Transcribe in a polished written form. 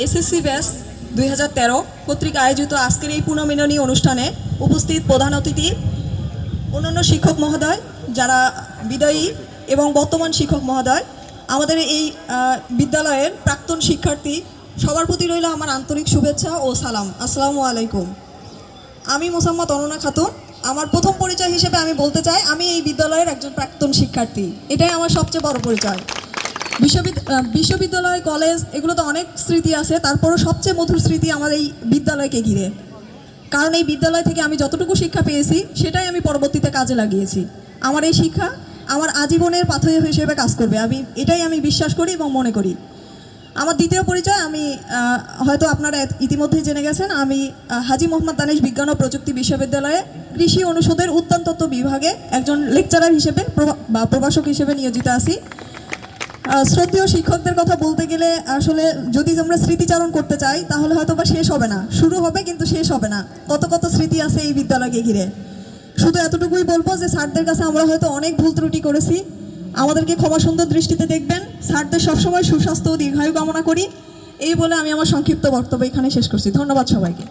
SSC batch 2013 কর্তৃক আয়োজিত আজকের এই পুনর্মিলনী অনুষ্ঠানে উপস্থিত প্রধান অতিথি, অন্যান্য শিক্ষক মহোদয়, যারা বিদায়ী এবং বর্তমান শিক্ষক মহোদয়, আমাদের এই বিদ্যালয়ের প্রাক্তন শিক্ষার্থী, সবার প্রতি রইল আমার আন্তরিক শুভেচ্ছা ও সালাম। আসসালামু আলাইকুম। আমি মোসাম্মদ অননা খাতুন। আমার প্রথম পরিচয় হিসেবে আমি বলতে চাই, আমি এই বিদ্যালয়ের একজন প্রাক্তন শিক্ষার্থী। এটাই আমার সবচেয়ে বড় পরিচয়। বিশ্ববিদ্যালয়, কলেজ, এগুলোতে অনেক স্মৃতি আছে, তারপরও সবচেয়ে মধুর স্মৃতি আমার এই বিদ্যালয়কে ঘিরে। কারণ এই বিদ্যালয় থেকে আমি যতটুকু শিক্ষা পেয়েছি সেটাই আমি পরবর্তীতে কাজে লাগিয়েছি। আমার এই শিক্ষা আমার আজীবনের পাথেয় হিসেবে কাজ করবে, এটাই আমি বিশ্বাস করি এবং মনে করি। আমার দ্বিতীয় পরিচয়, আমি হয়তো আপনারা ইতিমধ্যেই জেনে গেছেন, আমি হাজী মোহাম্মদ দানিশ বিজ্ঞান ও প্রযুক্তি বিশ্ববিদ্যালয়ে কৃষি অনুষদের উদ্যানতত্ত্ব বিভাগে একজন লেকচারার হিসেবে বা প্রভাষক হিসেবে নিয়োজিত আছি। শ্রদ্ধেয় শিক্ষকদের কথা বলতে গেলে আসলে যদি আমরা স্মৃতিচারণ করতে চাই তাহলে হয়তো বা শেষ হবে না, শুরু হবে কিন্তু শেষ হবে না। কত কত স্মৃতি আছে এই বিদ্যালয়কে ঘিরে। শুধু এতটুকুই বলবো যে স্যারদের কাছে আমরা হয়তো অনেক ভুল ত্রুটি করেছি, আমাদেরকে ক্ষমা সুন্দর দৃষ্টিতে দেখবেন। স্যারদের সবসময় সুস্বাস্থ্য ও দীর্ঘায়ু কামনা করি। এই বলে আমি আমার সংক্ষিপ্ত বক্তব্য এখানে শেষ করছি। ধন্যবাদ সবাইকে।